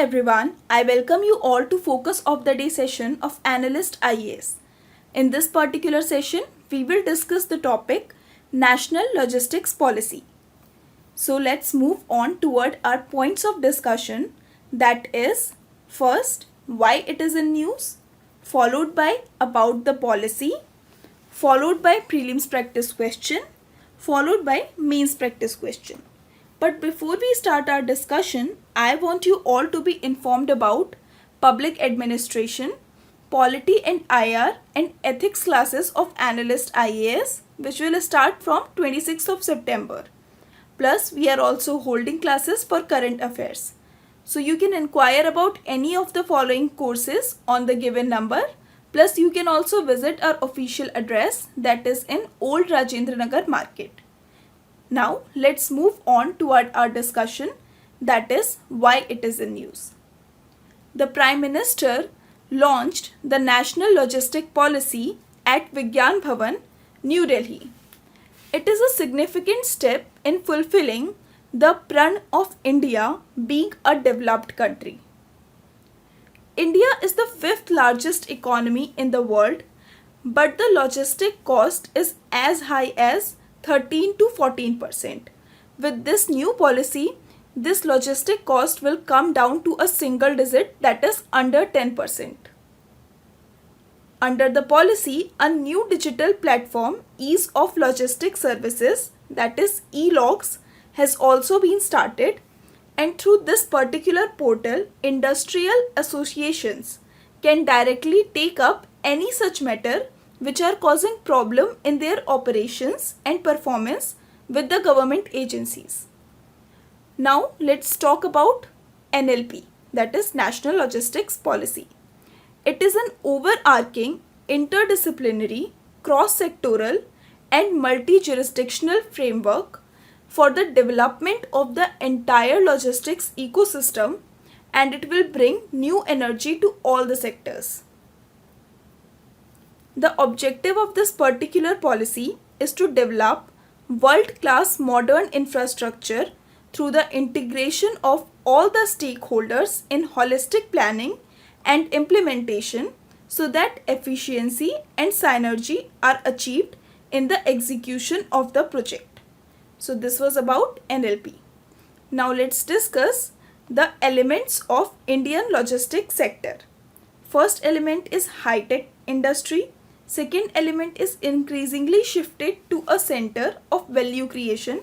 everyone, I welcome you all to focus of the day session of Analyst IAS. In this particular session, we will discuss the topic National Logistics Policy. So let's move on toward our points of discussion, that is, first, why it is in news, followed by about the policy, followed by prelims practice question, followed by mains practice question. But before we start our discussion, I want you all to be informed about public administration, polity and IR and ethics classes of Analyst IAS, which will start from 26th of September. Plus, we are also holding classes for current affairs. So you can inquire about any of the following courses on the given number. Plus, you can also visit our official address, that is in Old Rajinder Nagar Market. Now, let's move on toward our discussion, that is why it is in news. The Prime Minister launched the National Logistic Policy at Vigyan Bhavan, New Delhi. It is a significant step in fulfilling the Pran of India being a developed country. India is the fifth largest economy in the world, but the logistic cost is as high as 13 to 14%. With this new policy, this logistic cost will come down to a single digit, that is under 10%. Under the policy, a new digital platform, Ease of Logistics Services, that is e-logs, has also been started, and through this particular portal, industrial associations can directly take up any such matter which are causing problem in their operations and performance with the government agencies. Now let's talk about NLP, that is National Logistics Policy. It is an overarching, interdisciplinary, cross-sectoral and multi-jurisdictional framework for the development of the entire logistics ecosystem, and it will bring new energy to all the sectors. The objective of this particular policy is to develop world-class modern infrastructure through the integration of all the stakeholders in holistic planning and implementation so that efficiency and synergy are achieved in the execution of the project. So this was about NLP. Now let's discuss the elements of Indian logistics sector. First element is high-tech industry. Second element is increasingly shifted to a center of value creation.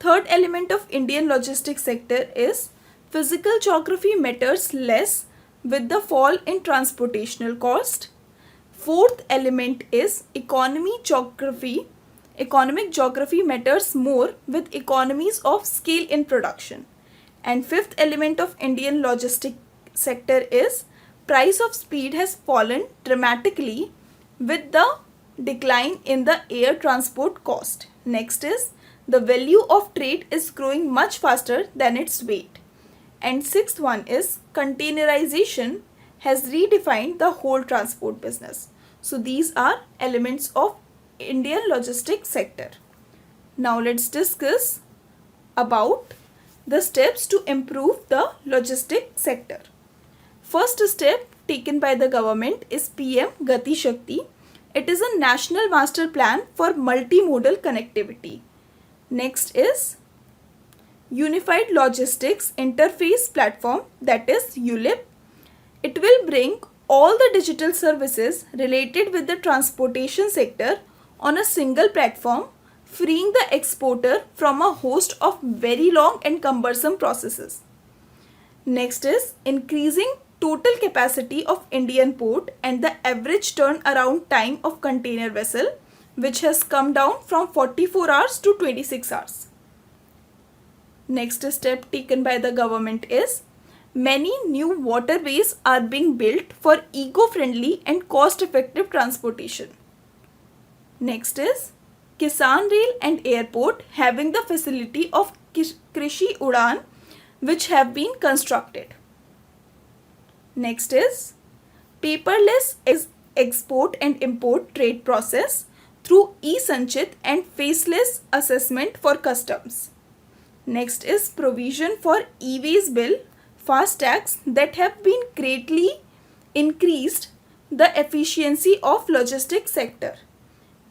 Third element of Indian logistics sector is physical geography matters less with the fall in transportational cost. Fourth element is economic geography matters more with economies of scale in production. And fifth element of Indian logistics sector is price of speed has fallen dramatically with the decline in the air transport cost. Next is the value of trade is growing much faster than its weight. And sixth one is containerization has redefined the whole transport business. So these are elements of Indian logistics sector. Now let's discuss about the steps to improve the logistics sector. First step taken by the government is PM Gati Shakti. It is a national master plan for multi-modal connectivity. Next is Unified Logistics Interface Platform, that is ULIP. It will bring all the digital services related with the transportation sector on a single platform, freeing the exporter from a host of very long and cumbersome processes. Next is increasing total capacity of Indian port and the average turnaround time of container vessel, which has come down from 44 hours to 26 hours. Next step taken by the government is many new waterways are being built for eco-friendly and cost-effective transportation. Next is Kisan Rail and Airport having the facility of Krishi Udan, which have been constructed. Next is paperless export and import trade process through e-Sanchit and faceless assessment for customs. Next is provision for e-waste bill FASTags that have been greatly increased the efficiency of logistics sector.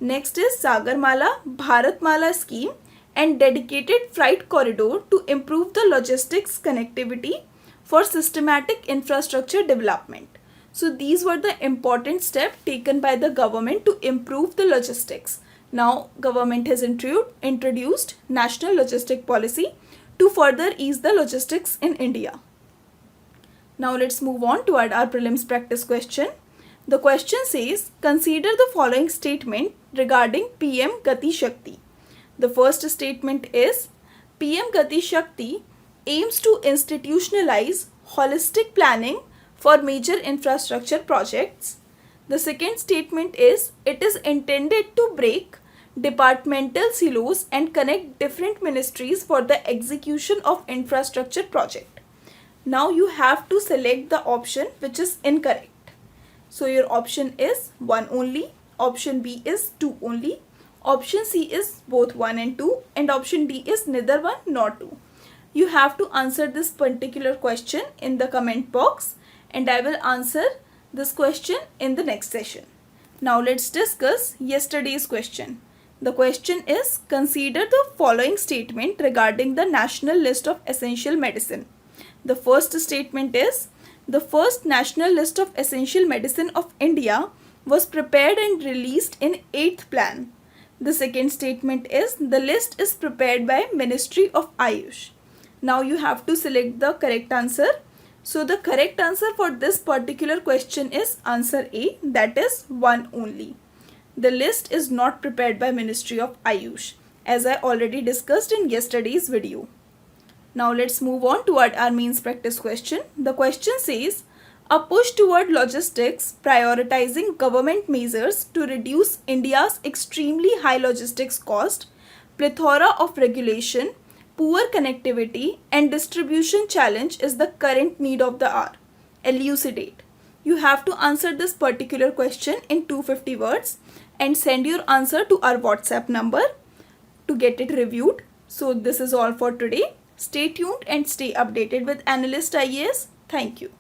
Next is Sagarmala, Bharatmala scheme and dedicated freight corridor to improve the logistics connectivity for systematic infrastructure development. So these were the important steps taken by the government to improve the logistics. Now government has introduced National Logistic Policy to further ease the logistics in India. Now let's move on toward our prelims practice question. The question says, consider the following statement regarding PM Gati Shakti. The first statement is, PM Gati Shakti aims to institutionalize holistic planning for major infrastructure projects. The second statement is, it is intended to break departmental silos and connect different ministries for the execution of infrastructure project. Now you have to select the option which is incorrect. So your option is 1 only, option B is 2 only, option C is both 1 and 2, and option D is neither 1 nor 2. You have to answer this particular question in the comment box, and I will answer this question in the next session. Now let's discuss yesterday's question. The question is, consider the following statement regarding the National List of Essential Medicine. The first statement is, the first National List of Essential Medicine of India was prepared and released in 8th plan. The second statement is, the list is prepared by Ministry of Ayush. Now you have to select the correct answer. So the correct answer for this particular question is answer A, that is 1 only. The list is not prepared by Ministry of Ayush, as I already discussed in yesterday's video. Now let's move on toward our mains practice question. The question says, a push toward logistics prioritizing government measures to reduce India's extremely high logistics cost, plethora of regulation, poor connectivity and distribution challenge is the current need of the hour. Elucidate. You have to answer this particular question in 250 words and send your answer to our WhatsApp number to get it reviewed. So this is all for today. Stay tuned and stay updated with Analyst IAS. Thank you.